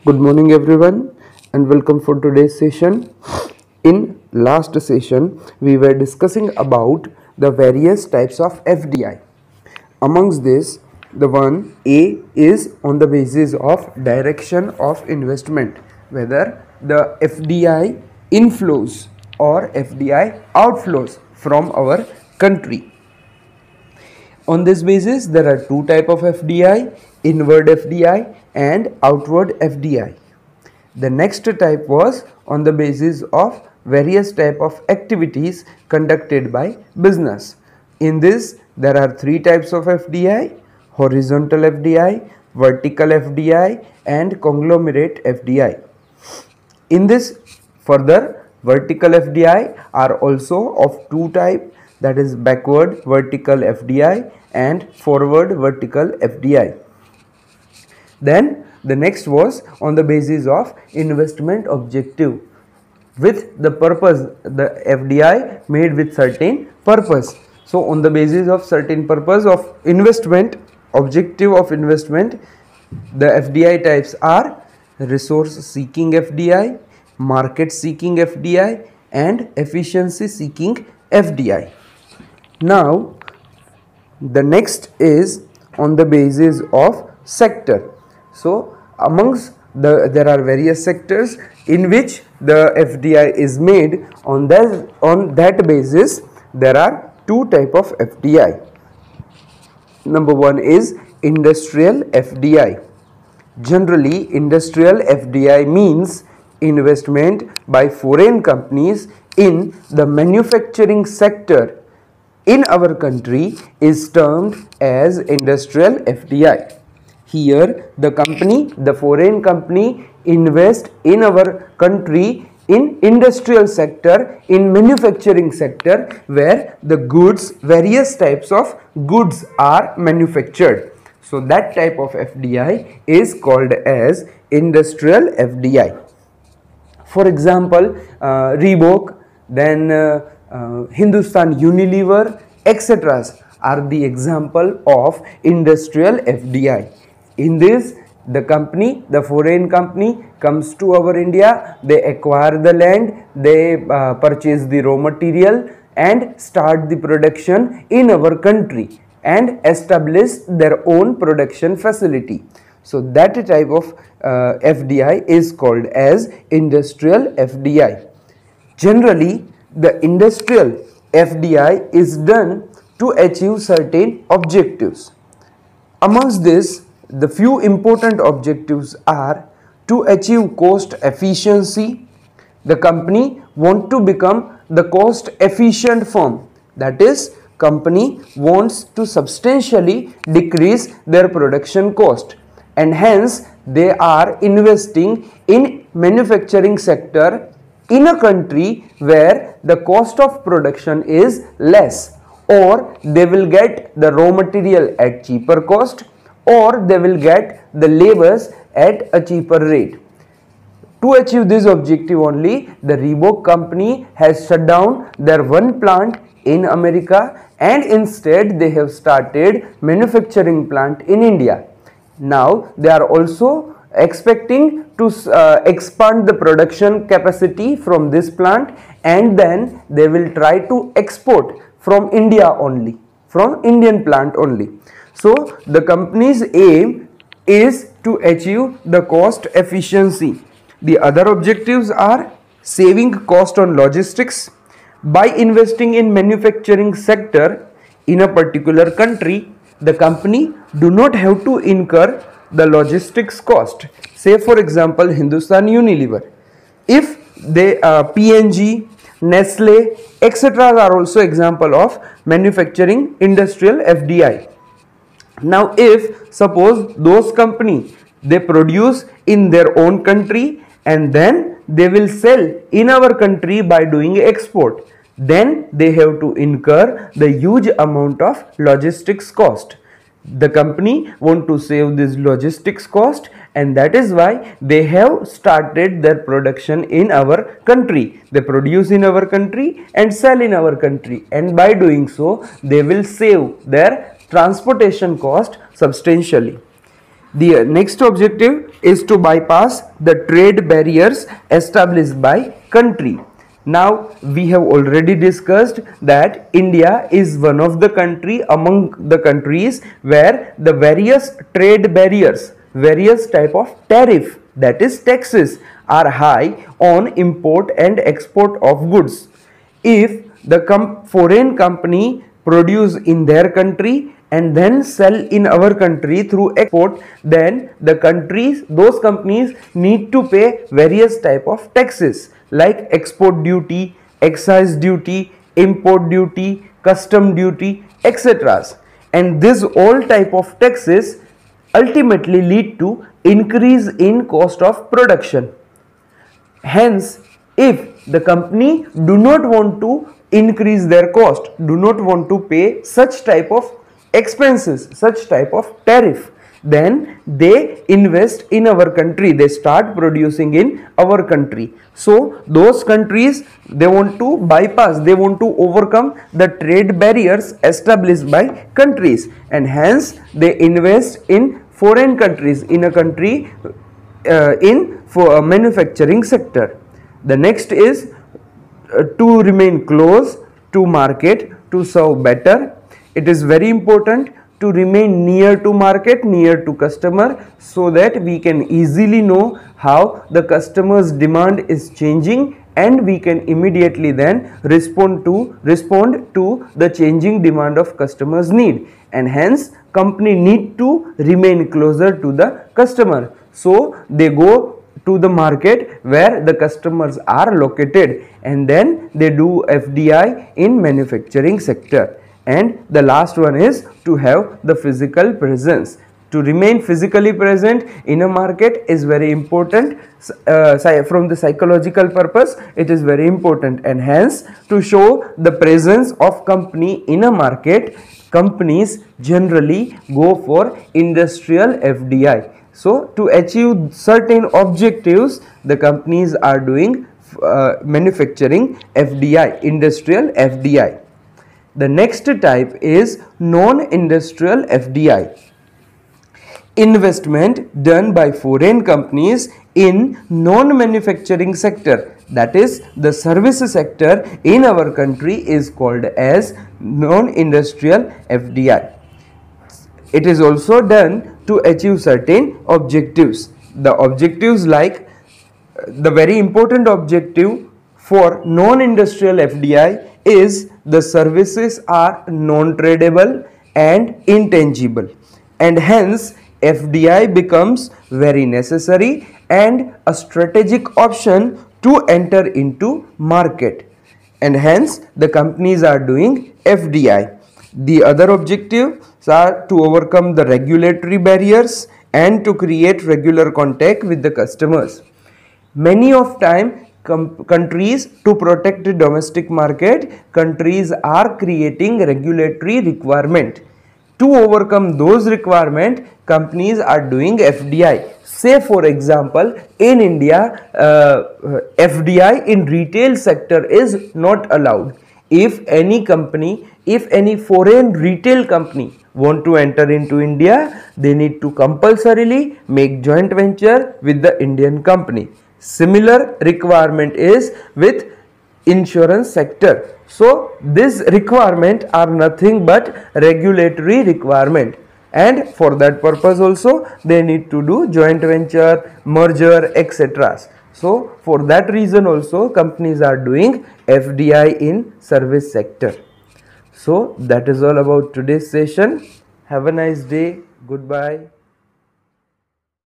Good morning everyone and welcome for today's session. In last session we were discussing about the various types of FDI. Amongst this, the one A is on the basis of direction of investment, whether the FDI inflows or FDI outflows from our country. On this basis, there are two types of FDI, inward FDI and outward FDI. The next type was on the basis of various type of activities conducted by business. In this, there are three types of FDI, horizontal FDI, vertical FDI and conglomerate FDI. In this, further, vertical FDI are also of two types, that is backward vertical FDI and forward vertical FDI. Then the next was on the basis of investment objective, with the purpose, the FDI made with certain purpose. So on the basis of certain purpose of investment, objective of investment, the FDI types are resource seeking FDI, market seeking FDI and efficiency seeking FDI. Now the next is on the basis of sector. So amongst there are various sectors in which the FDI is made. On that basis there are two type of FDI. Number one is industrial FDI. Generally, industrial FDI means investment by foreign companies in the manufacturing sector in our country is termed as industrial FDI. Here the foreign company invest in our country in industrial sector, in manufacturing sector, where the goods, various types of goods are manufactured. So that type of FDI is called as industrial FDI. For example, Reebok, then Hindustan Unilever, etc. are the example of industrial FDI. In this, the foreign company comes to our India, they acquire the land, they purchase the raw material and start the production in our country and establish their own production facility. So that type of FDI is called as industrial FDI. Generally, the industrial FDI is done to achieve certain objectives. Amongst this, the few important objectives are to achieve cost efficiency. The company want to become the cost efficient firm, that is, company wants to substantially decrease their production cost, and hence they are investing in manufacturing sector in a country where the cost of production is less, or they will get the raw material at cheaper cost, or they will get the labors at a cheaper rate. To achieve this objective only, the Reebok company has shut down their one plant in America and instead they have started manufacturing plant in India. Now they are also expecting to expand the production capacity from this plant, and then they will try to export from India only, from Indian plant only. So the company's aim is to achieve the cost efficiency. The other objectives are saving cost on logistics. By investing in manufacturing sector in a particular country, the company do not have to incur the logistics cost. Say for example Hindustan Unilever, if they P&G, Nestle, etc. are also example of manufacturing industrial FDI. Now if suppose those company they produce in their own country and then they will sell in our country by doing export, then they have to incur the huge amount of logistics cost. The company want to save this logistics cost, and that is why they have started their production in our country. They produce in our country and sell in our country, and by doing so they will save their transportation cost substantially. The next objective is to bypass the trade barriers established by country. Now we have already discussed that India is one of the country among the countries where the various trade barriers, various type of tariff, that is taxes, are high on import and export of goods. If the foreign company produce in their country and then sell in our country through export, then those companies need to pay various type of taxes like export duty, excise duty, import duty, custom duty, etc. And this all type of taxes ultimately lead to increase in cost of production. Hence, if the company do not want to increase their cost, do not want to pay such type of expenses, such type of tariff, then they invest in our country, they start producing in our country. So those countries, they want to bypass, they want to overcome the trade barriers established by countries, and hence they invest in foreign countries, in a country for a manufacturing sector. The next is to remain close to market to serve better. It is very important to remain near to market, near to customer, so that we can easily know how the customer's demand is changing and we can immediately then respond to the changing demand of customers' need, and hence company need to remain closer to the customer. So they go to the market where the customers are located, and then they do FDI in manufacturing sector. And the last one is to have the physical presence. To remain physically present in a market is very important. From the psychological purpose, it is very important, and hence to show the presence of company in a market, companies generally go for industrial FDI. So to achieve certain objectives, the companies are doing manufacturing FDI, industrial FDI. The next type is non-industrial FDI. Investment done by foreign companies in non-manufacturing sector, that is the service sector in our country, is called as non-industrial FDI. It is also done to achieve certain objectives. The objectives, like the very important objective for non-industrial FDI is the services are non-tradable and intangible, and hence FDI becomes very necessary and a strategic option to enter into market, and hence the companies are doing FDI. The other objectives are to overcome the regulatory barriers and to create regular contact with the customers. Many of time countries, to protect the domestic market, countries are creating regulatory requirement. To overcome those requirements, companies are doing FDI. Say for example, in India, FDI in retail sector is not allowed. If any company, if any foreign retail company want to enter into India, they need to compulsorily make joint venture with the Indian company. Similar requirement is with insurance sector. So this requirement are nothing but regulatory requirement, and for that purpose also they need to do joint venture, merger, etc. So for that reason also companies are doing FDI in service sector. So that is all about today's session. Have a nice day. Goodbye.